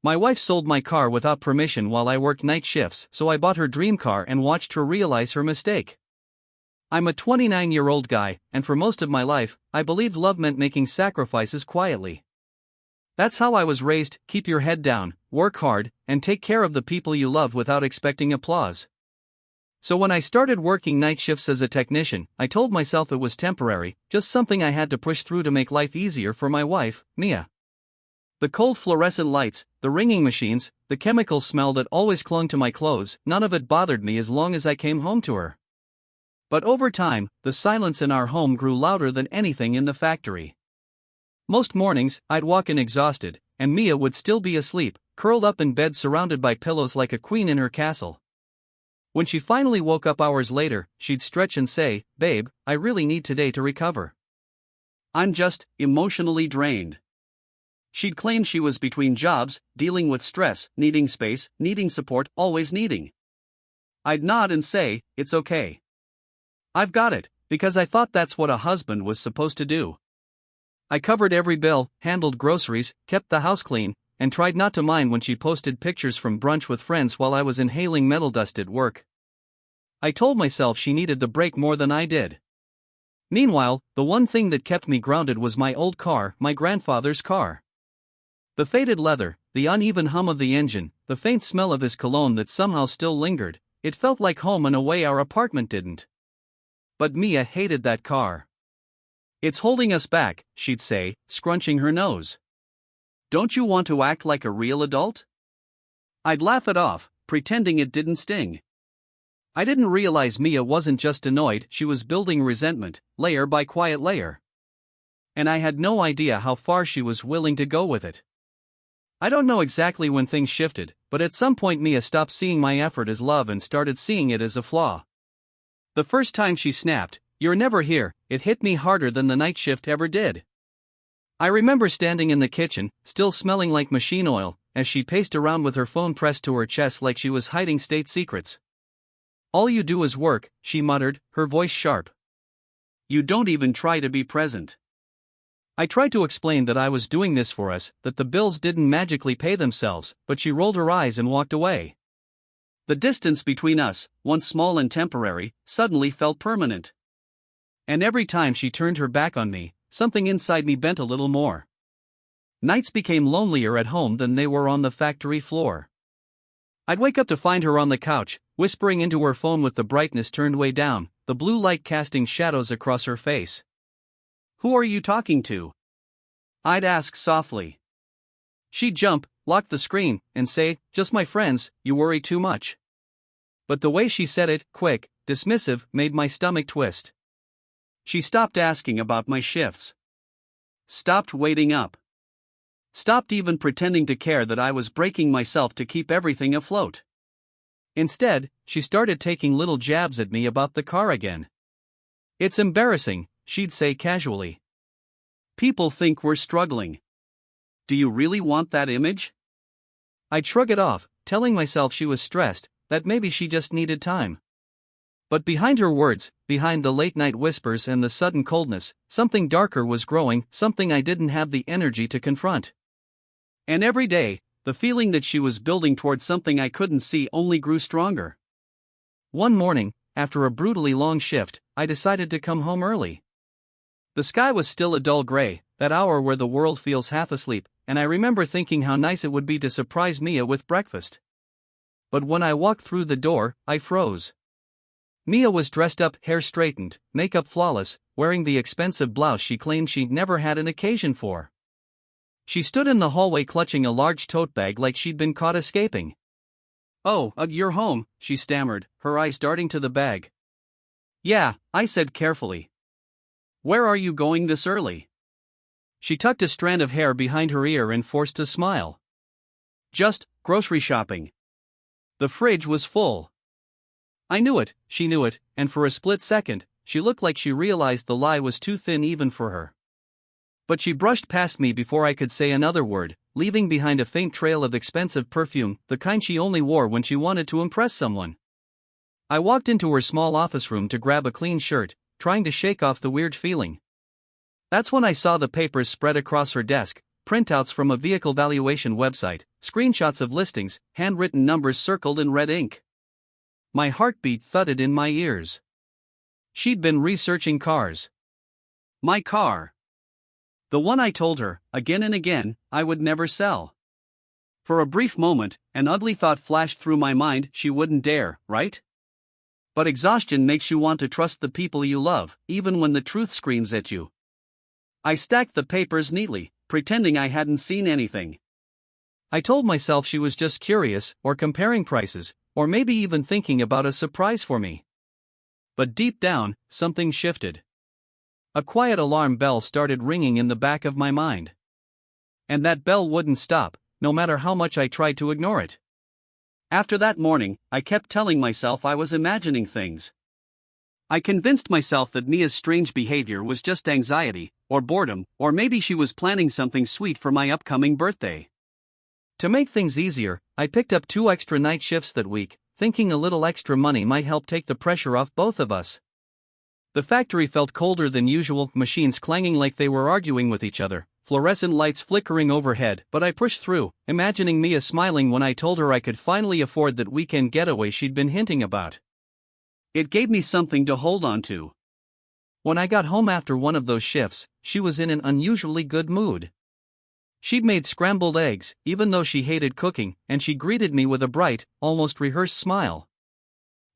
My wife sold my car without permission while I worked night shifts, so I bought her dream car and watched her realize her mistake. I'm a 29-year-old guy, and for most of my life, I believed love meant making sacrifices quietly. That's how I was raised: keep your head down, work hard, and take care of the people you love without expecting applause. So when I started working night shifts as a technician, I told myself it was temporary, just something I had to push through to make life easier for my wife, Mia. The cold fluorescent lights, the ringing machines, the chemical smell that always clung to my clothes, none of it bothered me as long as I came home to her. But over time, the silence in our home grew louder than anything in the factory. Most mornings, I'd walk in exhausted, and Mia would still be asleep, curled up in bed surrounded by pillows like a queen in her castle. When she finally woke up hours later, she'd stretch and say, "Babe, I really need today to recover. I'm just emotionally drained." She'd claim she was between jobs, dealing with stress, needing space, needing support, always needing. I'd nod and say, "It's okay. I've got it," because I thought that's what a husband was supposed to do. I covered every bill, handled groceries, kept the house clean, and tried not to mind when she posted pictures from brunch with friends while I was inhaling metal dust at work. I told myself she needed the break more than I did. Meanwhile, the one thing that kept me grounded was my old car, my grandfather's car. The faded leather, the uneven hum of the engine, the faint smell of his cologne that somehow still lingered, it felt like home in a way our apartment didn't. But Mia hated that car. "It's holding us back," she'd say, scrunching her nose. "Don't you want to act like a real adult?" I'd laugh it off, pretending it didn't sting. I didn't realize Mia wasn't just annoyed, she was building resentment, layer by quiet layer. And I had no idea how far she was willing to go with it. I don't know exactly when things shifted, but at some point Mia stopped seeing my effort as love and started seeing it as a flaw. The first time she snapped, "You're never here," it hit me harder than the night shift ever did. I remember standing in the kitchen, still smelling like machine oil, as she paced around with her phone pressed to her chest like she was hiding state secrets. "All you do is work," she muttered, her voice sharp. "You don't even try to be present." I tried to explain that I was doing this for us, that the bills didn't magically pay themselves, but she rolled her eyes and walked away. The distance between us, once small and temporary, suddenly felt permanent. And every time she turned her back on me, something inside me bent a little more. Nights became lonelier at home than they were on the factory floor. I'd wake up to find her on the couch, whispering into her phone with the brightness turned way down, the blue light casting shadows across her face. "Who are you talking to?" I'd ask softly. She'd jump, lock the screen, and say, "Just my friends, you worry too much." But the way she said it, quick, dismissive, made my stomach twist. She stopped asking about my shifts. Stopped waiting up. Stopped even pretending to care that I was breaking myself to keep everything afloat. Instead, she started taking little jabs at me about the car again. "It's embarrassing," she'd say casually. "People think we're struggling. Do you really want that image?" I'd shrug it off, telling myself she was stressed, that maybe she just needed time. But behind her words, behind the late-night whispers and the sudden coldness, something darker was growing, something I didn't have the energy to confront. And every day, the feeling that she was building towards something I couldn't see only grew stronger. One morning, after a brutally long shift, I decided to come home early. The sky was still a dull gray, that hour where the world feels half asleep, and I remember thinking how nice it would be to surprise Mia with breakfast. But when I walked through the door, I froze. Mia was dressed up, hair straightened, makeup flawless, wearing the expensive blouse she claimed she'd never had an occasion for. She stood in the hallway clutching a large tote bag like she'd been caught escaping. "Oh, you're home," she stammered, her eyes darting to the bag. "Yeah," I said carefully. "Where are you going this early?" She tucked a strand of hair behind her ear and forced a smile. "Just grocery shopping. The fridge was full." I knew it, she knew it, and for a split second, she looked like she realized the lie was too thin even for her. But she brushed past me before I could say another word, leaving behind a faint trail of expensive perfume, the kind she only wore when she wanted to impress someone. I walked into her small office room to grab a clean shirt, trying to shake off the weird feeling. That's when I saw the papers spread across her desk, printouts from a vehicle valuation website, screenshots of listings, handwritten numbers circled in red ink. My heartbeat thudded in my ears. She'd been researching cars. My car. The one I told her, again and again, I would never sell. For a brief moment, an ugly thought flashed through my mind: she wouldn't dare, right? But exhaustion makes you want to trust the people you love, even when the truth screams at you. I stacked the papers neatly, pretending I hadn't seen anything. I told myself she was just curious, or comparing prices, or maybe even thinking about a surprise for me. But deep down, something shifted. A quiet alarm bell started ringing in the back of my mind. And that bell wouldn't stop, no matter how much I tried to ignore it. After that morning, I kept telling myself I was imagining things. I convinced myself that Mia's strange behavior was just anxiety, or boredom, or maybe she was planning something sweet for my upcoming birthday. To make things easier, I picked up 2 extra night shifts that week, thinking a little extra money might help take the pressure off both of us. The factory felt colder than usual, machines clanging like they were arguing with each other, fluorescent lights flickering overhead, but I pushed through, imagining Mia smiling when I told her I could finally afford that weekend getaway she'd been hinting about. It gave me something to hold on to. When I got home after one of those shifts, she was in an unusually good mood. She'd made scrambled eggs, even though she hated cooking, and she greeted me with a bright, almost rehearsed smile.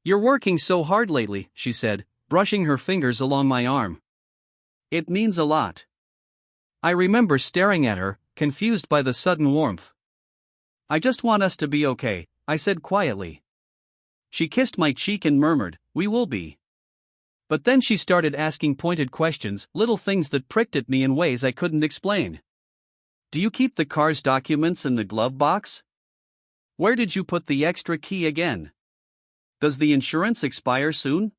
"You're working so hard lately," she said, brushing her fingers along my arm. "It means a lot." I remember staring at her, confused by the sudden warmth. "I just want us to be okay," I said quietly. She kissed my cheek and murmured, "We will be." But then she started asking pointed questions, little things that pricked at me in ways I couldn't explain. "Do you keep the car's documents in the glove box? Where did you put the extra key again? Does the insurance expire soon?"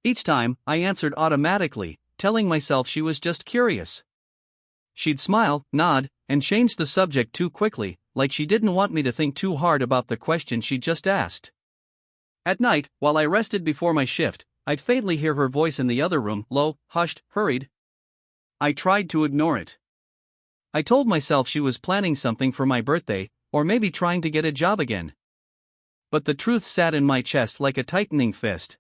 Each time, I answered automatically, telling myself she was just curious. She'd smile, nod, and change the subject too quickly, like she didn't want me to think too hard about the question she'd just asked. At night, while I rested before my shift, I'd faintly hear her voice in the other room, low, hushed, hurried. I tried to ignore it. I told myself she was planning something for my birthday, or maybe trying to get a job again. But the truth sat in my chest like a tightening fist.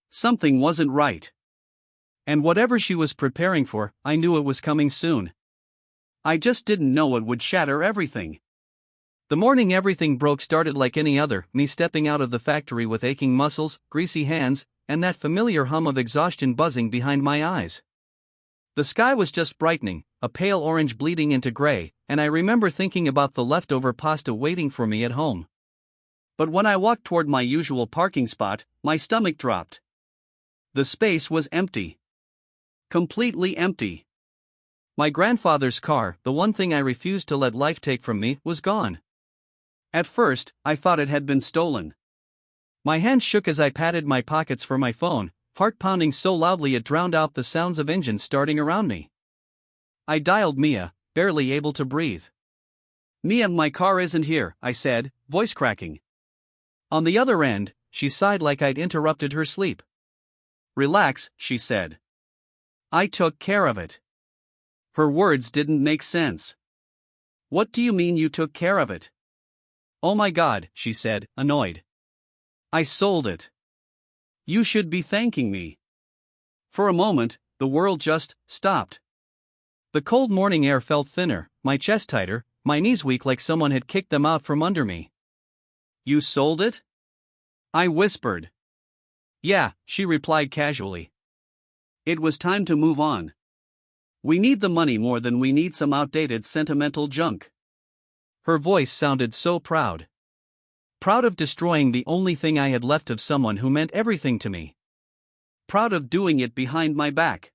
Something wasn't right. And whatever she was preparing for, I knew it was coming soon. I just didn't know it would shatter everything. The morning everything broke started like any other, me stepping out of the factory with aching muscles, greasy hands, and that familiar hum of exhaustion buzzing behind my eyes. The sky was just brightening, a pale orange bleeding into gray, and I remember thinking about the leftover pasta waiting for me at home. But when I walked toward my usual parking spot, my stomach dropped. The space was empty. Completely empty. My grandfather's car, the one thing I refused to let life take from me, was gone. At first, I thought it had been stolen. My hands shook as I patted my pockets for my phone, heart pounding so loudly it drowned out the sounds of engines starting around me. I dialed Mia, barely able to breathe. "Mia, my car isn't here," I said, voice cracking. On the other end, she sighed like I'd interrupted her sleep. "Relax," she said. "I took care of it." Her words didn't make sense. "What do you mean you took care of it?" "Oh my God," she said, annoyed. "I sold it. You should be thanking me." For a moment, the world just stopped. The cold morning air felt thinner, my chest tighter, my knees weak like someone had kicked them out from under me. "You sold it?" I whispered. "Yeah," she replied casually. "It was time to move on. We need the money more than we need some outdated sentimental junk." Her voice sounded so proud. Proud of destroying the only thing I had left of someone who meant everything to me. Proud of doing it behind my back.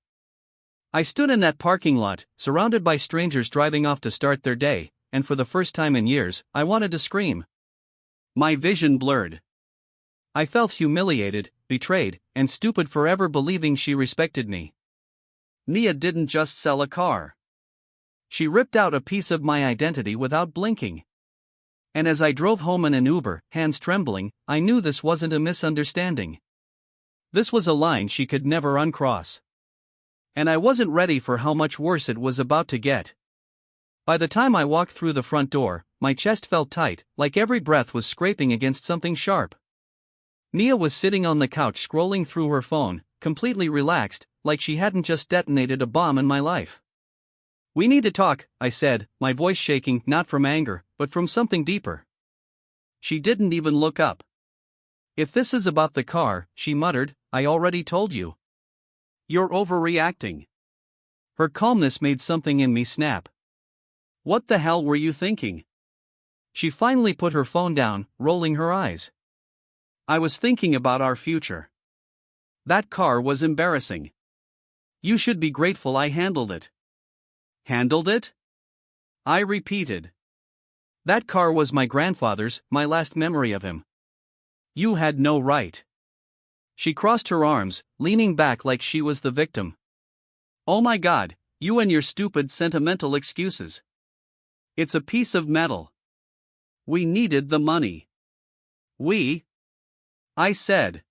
I stood in that parking lot, surrounded by strangers driving off to start their day, and for the first time in years, I wanted to scream. My vision blurred. I felt humiliated, betrayed, and stupid for ever believing she respected me. Mia didn't just sell a car. She ripped out a piece of my identity without blinking. And as I drove home in an Uber, hands trembling, I knew this wasn't a misunderstanding. This was a line she could never uncross. And I wasn't ready for how much worse it was about to get. By the time I walked through the front door, my chest felt tight, like every breath was scraping against something sharp. Mia was sitting on the couch scrolling through her phone, completely relaxed, like she hadn't just detonated a bomb in my life. "We need to talk," I said, my voice shaking not from anger, but from something deeper. She didn't even look up. "If this is about the car," she muttered, "I already told you. You're overreacting." Her calmness made something in me snap. "What the hell were you thinking?" She finally put her phone down, rolling her eyes. "I was thinking about our future. That car was embarrassing. You should be grateful I handled it." "Handled it?" I repeated. "That car was my grandfather's, my last memory of him. You had no right." She crossed her arms, leaning back like she was the victim. "Oh my God, you and your stupid sentimental excuses. It's a piece of metal. We needed the money." "We?" I said.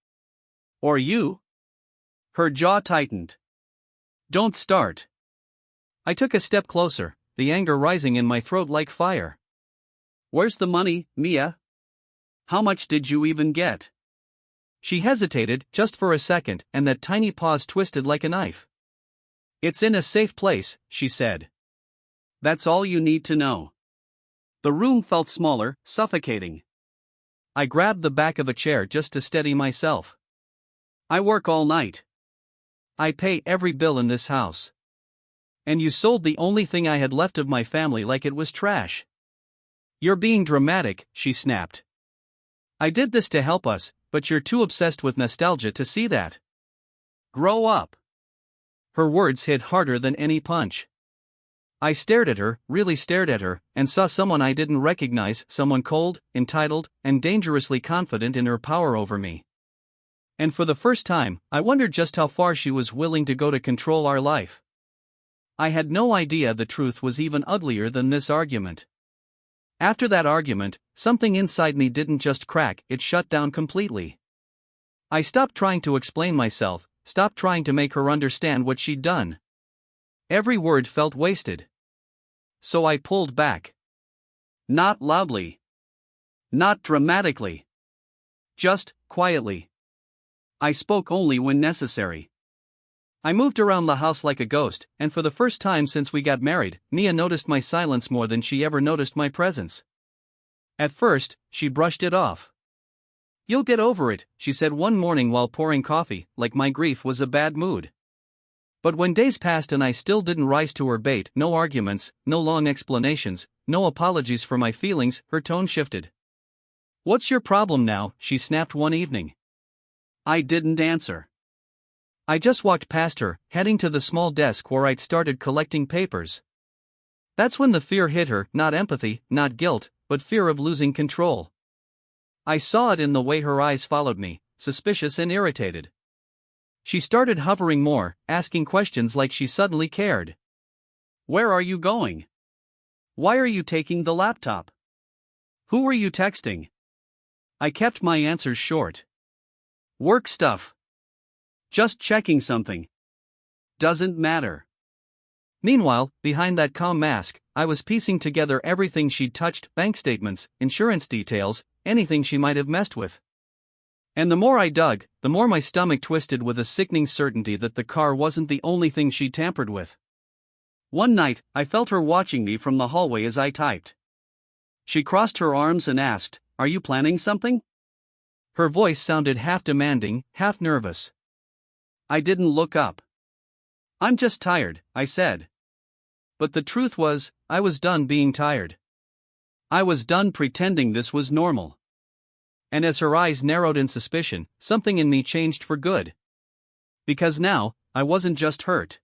"Or you?" Her jaw tightened. "Don't start." I took a step closer, the anger rising in my throat like fire. "Where's the money, Mia? How much did you even get?" She hesitated, just for a second, and that tiny pause twisted like a knife. "It's in a safe place," she said. "That's all you need to know." The room felt smaller, suffocating. I grabbed the back of a chair just to steady myself. "I work all night. I pay every bill in this house. And you sold the only thing I had left of my family like it was trash." "You're being dramatic," she snapped. "I did this to help us, but you're too obsessed with nostalgia to see that. Grow up." Her words hit harder than any punch. I stared at her, really stared at her, and saw someone I didn't recognize, someone cold, entitled, and dangerously confident in her power over me. And for the first time, I wondered just how far she was willing to go to control our life. I had no idea the truth was even uglier than this argument. After that argument, something inside me didn't just crack, it shut down completely. I stopped trying to explain myself, stopped trying to make her understand what she'd done. Every word felt wasted. So I pulled back. Not loudly. Not dramatically. Just, quietly. I spoke only when necessary. I moved around the house like a ghost, and for the first time since we got married, Mia noticed my silence more than she ever noticed my presence. At first, she brushed it off. "You'll get over it," she said one morning while pouring coffee, like my grief was a bad mood. But when days passed and I still didn't rise to her bait, no arguments, no long explanations, no apologies for my feelings, her tone shifted. "What's your problem now?" she snapped one evening. I didn't answer. I just walked past her, heading to the small desk where I'd started collecting papers. That's when the fear hit her, not empathy, not guilt, but fear of losing control. I saw it in the way her eyes followed me, suspicious and irritated. She started hovering more, asking questions like she suddenly cared. "Where are you going? Why are you taking the laptop? Who are you texting?" I kept my answers short. "Work stuff. Just checking something. Doesn't matter." Meanwhile, behind that calm mask, I was piecing together everything she'd touched, bank statements, insurance details, anything she might have messed with. And the more I dug, the more my stomach twisted with a sickening certainty that the car wasn't the only thing she tampered with. One night, I felt her watching me from the hallway as I typed. She crossed her arms and asked, "Are you planning something?" Her voice sounded half demanding, half nervous. I didn't look up. "I'm just tired," I said. But the truth was, I was done being tired. I was done pretending this was normal. And as her eyes narrowed in suspicion, something in me changed for good. Because now, I wasn't just hurt.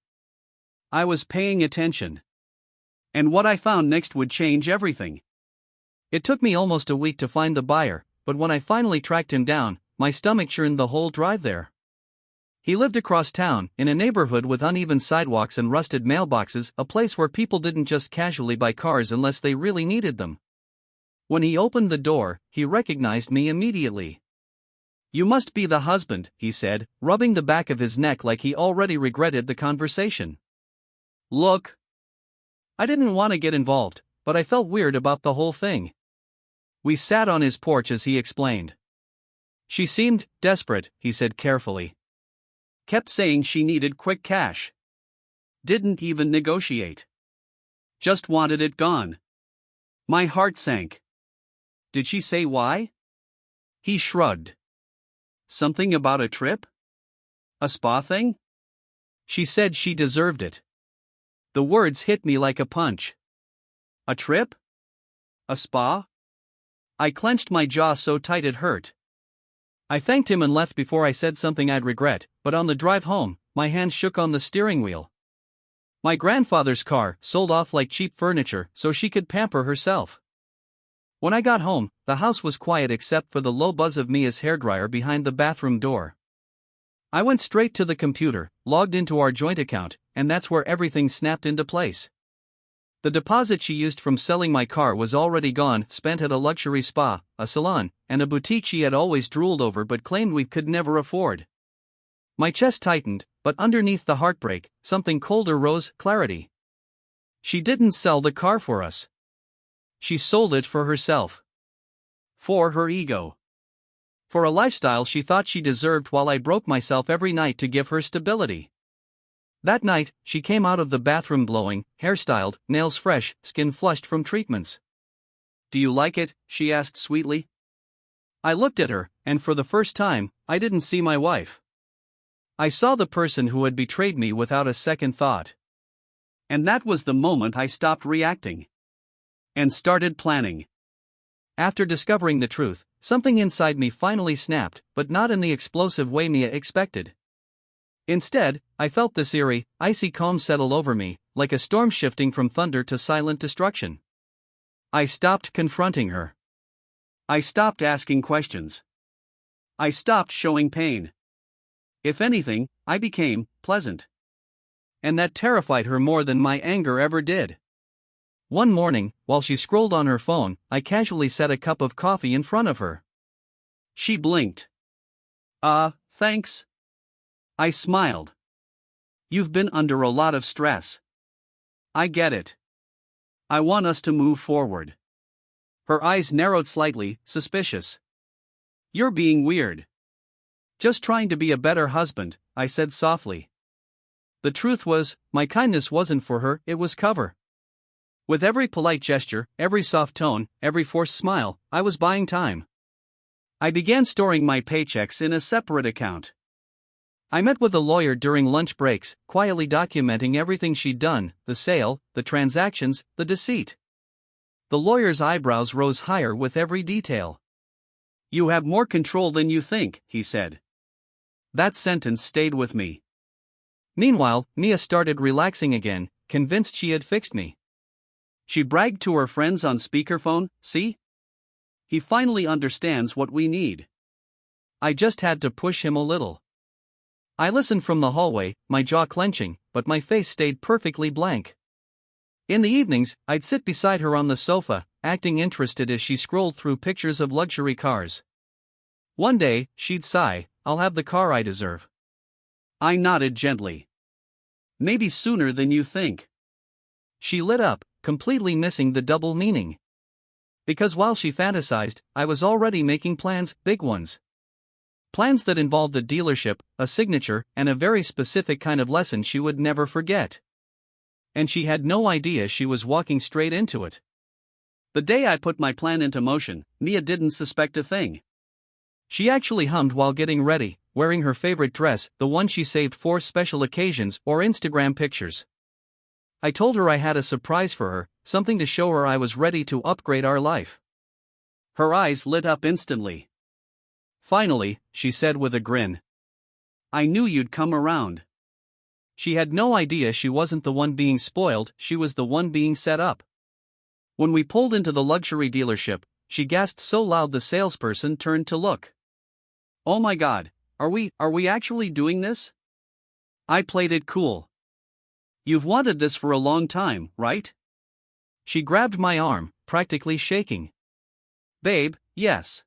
I was paying attention. And what I found next would change everything. It took me almost a week to find the buyer, but when I finally tracked him down, my stomach churned the whole drive there. He lived across town, in a neighborhood with uneven sidewalks and rusted mailboxes, a place where people didn't just casually buy cars unless they really needed them. When he opened the door, he recognized me immediately. "You must be the husband," he said, rubbing the back of his neck like he already regretted the conversation. "Look." I didn't want to get involved, but I felt weird about the whole thing. We sat on his porch as he explained. She seemed desperate, he said carefully. Kept saying she needed quick cash. Didn't even negotiate. Just wanted it gone. My heart sank. Did she say why? He shrugged. Something about a trip? A spa thing? She said she deserved it. The words hit me like a punch. A trip? A spa? I clenched my jaw so tight it hurt. I thanked him and left before I said something I'd regret, but on the drive home, my hands shook on the steering wheel. My grandfather's car sold off like cheap furniture so she could pamper herself. When I got home, the house was quiet except for the low buzz of Mia's hairdryer behind the bathroom door. I went straight to the computer, logged into our joint account, and that's where everything snapped into place. The deposit she used from selling my car was already gone, spent at a luxury spa, a salon, and a boutique she had always drooled over but claimed we could never afford. My chest tightened, but underneath the heartbreak, something colder rose: clarity. She didn't sell the car for us. She sold it for herself. For her ego. For a lifestyle she thought she deserved while I broke myself every night to give her stability. That night, she came out of the bathroom glowing, hairstyled, nails fresh, skin flushed from treatments. "Do you like it?" she asked sweetly. I looked at her, and for the first time, I didn't see my wife. I saw the person who had betrayed me without a second thought. And that was the moment I stopped reacting. And started planning. After discovering the truth, something inside me finally snapped, but not in the explosive way Mia expected. Instead, I felt this eerie, icy calm settle over me, like a storm shifting from thunder to silent destruction. I stopped confronting her. I stopped asking questions. I stopped showing pain. If anything, I became pleasant. And that terrified her more than my anger ever did. One morning, while she scrolled on her phone, I casually set a cup of coffee in front of her. She blinked. Thanks. I smiled. You've been under a lot of stress. I get it. I want us to move forward. Her eyes narrowed slightly, suspicious. You're being weird. Just trying to be a better husband, I said softly. The truth was, my kindness wasn't for her, it was cover. With every polite gesture, every soft tone, every forced smile, I was buying time. I began storing my paychecks in a separate account. I met with a lawyer during lunch breaks, quietly documenting everything she'd done: the sale, the transactions, the deceit. The lawyer's eyebrows rose higher with every detail. "You have more control than you think," he said. That sentence stayed with me. Meanwhile, Mia started relaxing again, convinced she had fixed me. She bragged to her friends on speakerphone, "See? He finally understands what we need." I just had to push him a little. I listened from the hallway, my jaw clenching, but my face stayed perfectly blank. In the evenings, I'd sit beside her on the sofa, acting interested as she scrolled through pictures of luxury cars. One day, she'd sigh, "I'll have the car I deserve." I nodded gently. "Maybe sooner than you think." She lit up, completely missing the double meaning. Because while she fantasized, I was already making plans, big ones. Plans that involved a dealership, a signature, and a very specific kind of lesson she would never forget. And she had no idea she was walking straight into it. The day I put my plan into motion, Mia didn't suspect a thing. She actually hummed while getting ready, wearing her favorite dress, the one she saved for special occasions or Instagram pictures. I told her I had a surprise for her, something to show her I was ready to upgrade our life. Her eyes lit up instantly. "Finally," she said with a grin. "I knew you'd come around." She had no idea she wasn't the one being spoiled, she was the one being set up. When we pulled into the luxury dealership, she gasped so loud the salesperson turned to look. "Oh my God, are we actually doing this?" I played it cool. "You've wanted this for a long time, right?" She grabbed my arm, practically shaking. "Babe, yes.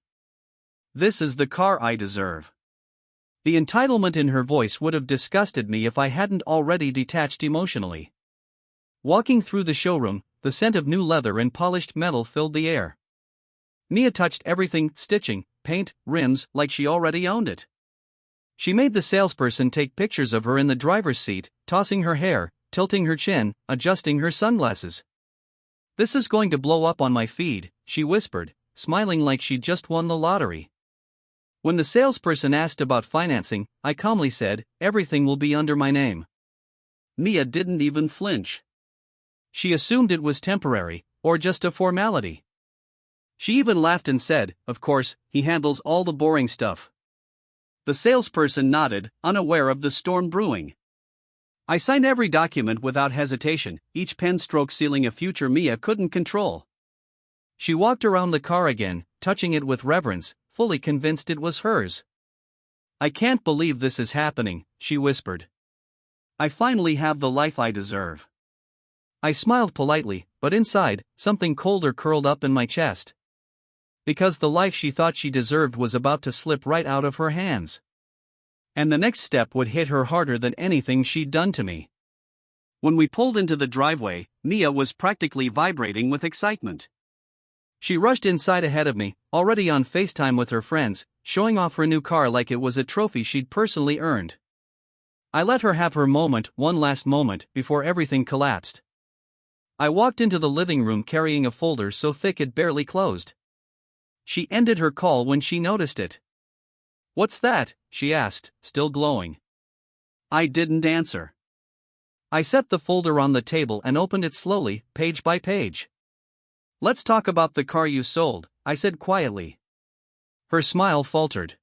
This is the car I deserve." The entitlement in her voice would have disgusted me if I hadn't already detached emotionally. Walking through the showroom, the scent of new leather and polished metal filled the air. Mia touched everything, stitching, paint, rims, like she already owned it. She made the salesperson take pictures of her in the driver's seat, tossing her hair, tilting her chin, adjusting her sunglasses. "This is going to blow up on my feed," she whispered, smiling like she'd just won the lottery. When the salesperson asked about financing, I calmly said, "Everything will be under my name." Mia didn't even flinch. She assumed it was temporary, or just a formality. She even laughed and said, "Of course, he handles all the boring stuff." The salesperson nodded, unaware of the storm brewing. I signed every document without hesitation, each pen stroke sealing a future Mia couldn't control. She walked around the car again, touching it with reverence, fully convinced it was hers. "I can't believe this is happening," she whispered. "I finally have the life I deserve." I smiled politely, but inside, something colder curled up in my chest. Because the life she thought she deserved was about to slip right out of her hands. And the next step would hit her harder than anything she'd done to me. When we pulled into the driveway, Mia was practically vibrating with excitement. She rushed inside ahead of me, already on FaceTime with her friends, showing off her new car like it was a trophy she'd personally earned. I let her have her moment, one last moment, before everything collapsed. I walked into the living room carrying a folder so thick it barely closed. She ended her call when she noticed it. "What's that?" she asked, still glowing. I didn't answer. I set the folder on the table and opened it slowly, page by page. "Let's talk about the car you sold," I said quietly. Her smile faltered.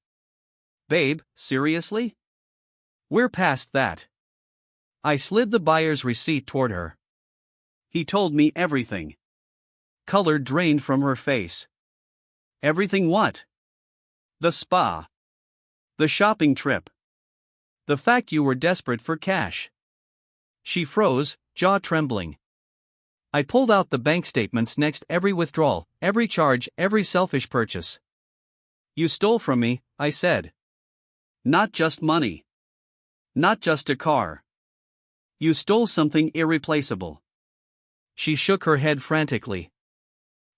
"Babe, seriously? We're past that." I slid the buyer's receipt toward her. "He told me everything." Color drained from her face. "Everything what?" "The spa. The shopping trip. The fact you were desperate for cash." She froze, jaw trembling. I pulled out the bank statements next, every withdrawal, every charge, every selfish purchase. "You stole from me," I said. "Not just money. Not just a car. You stole something irreplaceable." She shook her head frantically.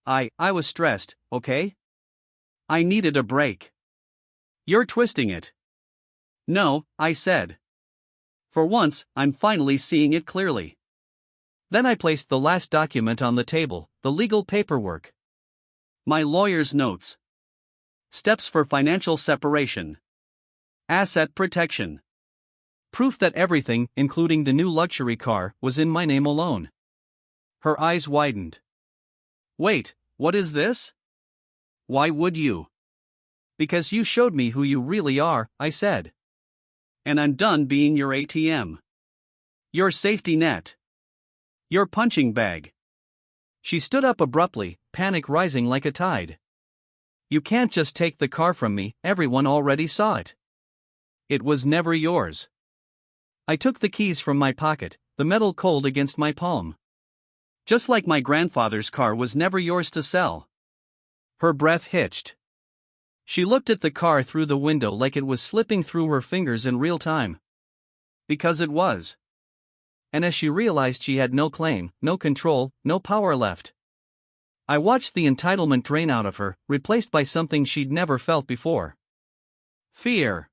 I was stressed, okay? I needed a break." "You're twisting it." "No," I said. "For once, I'm finally seeing it clearly." Then I placed the last document on the table, the legal paperwork. My lawyer's notes. Steps for financial separation. Asset protection. Proof that everything, including the new luxury car, was in my name alone. Her eyes widened. "Wait, what is this?" "Why would you?" "Because you showed me who you really are," I said. "And I'm done being your ATM. Your safety net. Your punching bag." She stood up abruptly, panic rising like a tide. "You can't just take the car from me, everyone already saw it. It was never yours." I took the keys from my pocket, the metal cold against my palm. "Just like my grandfather's car was never yours to sell." Her breath hitched. She looked at the car through the window like it was slipping through her fingers in real time. Because it was. And as she realized she had no claim, no control, no power left. I watched the entitlement drain out of her, replaced by something she'd never felt before. Fear.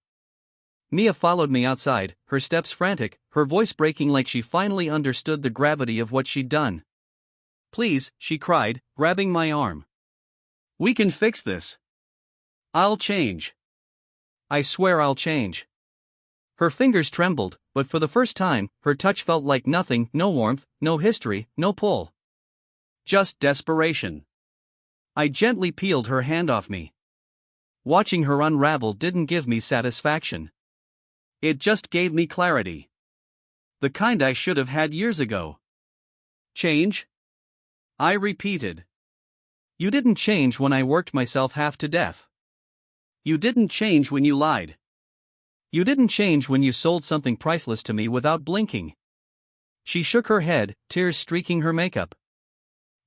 Mia followed me outside, her steps frantic, her voice breaking like she finally understood the gravity of what she'd done. "Please," she cried, grabbing my arm. "We can fix this. I'll change. I swear I'll change." Her fingers trembled, but for the first time, her touch felt like nothing, no warmth, no history, no pull. Just desperation. I gently peeled her hand off me. Watching her unravel didn't give me satisfaction. It just gave me clarity. The kind I should have had years ago. "Change?" I repeated. "You didn't change when I worked myself half to death. You didn't change when you lied. You didn't change when you sold something priceless to me without blinking." She shook her head, tears streaking her makeup.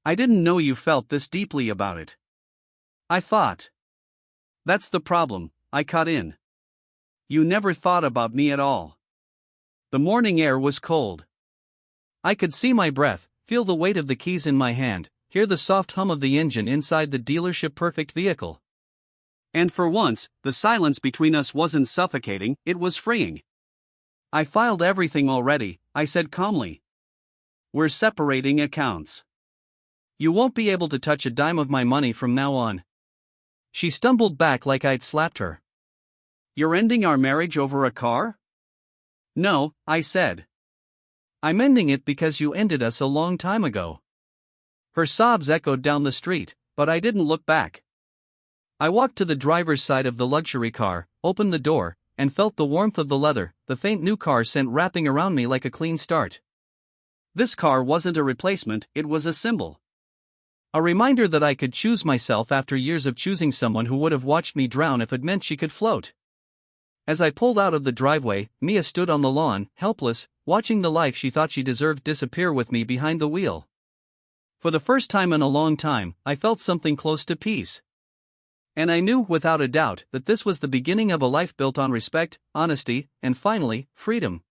"I didn't know you felt this deeply about it. I thought." "That's the problem," I cut in. "You never thought about me at all." The morning air was cold. I could see my breath, feel the weight of the keys in my hand, hear the soft hum of the engine inside the dealership perfect vehicle. And for once, the silence between us wasn't suffocating, it was freeing. I filed everything already, I said calmly. We're separating accounts. You won't be able to touch a dime of my money from now on. She stumbled back like I'd slapped her. You're ending our marriage over a car? No, I said. I'm ending it because you ended us a long time ago. Her sobs echoed down the street, but I didn't look back. I walked to the driver's side of the luxury car, opened the door, and felt the warmth of the leather, the faint new car scent wrapping around me like a clean start. This car wasn't a replacement, it was a symbol. A reminder that I could choose myself after years of choosing someone who would have watched me drown if it meant she could float. As I pulled out of the driveway, Mia stood on the lawn, helpless, watching the life she thought she deserved disappear with me behind the wheel. For the first time in a long time, I felt something close to peace. And I knew without a doubt that this was the beginning of a life built on respect, honesty, and finally, freedom.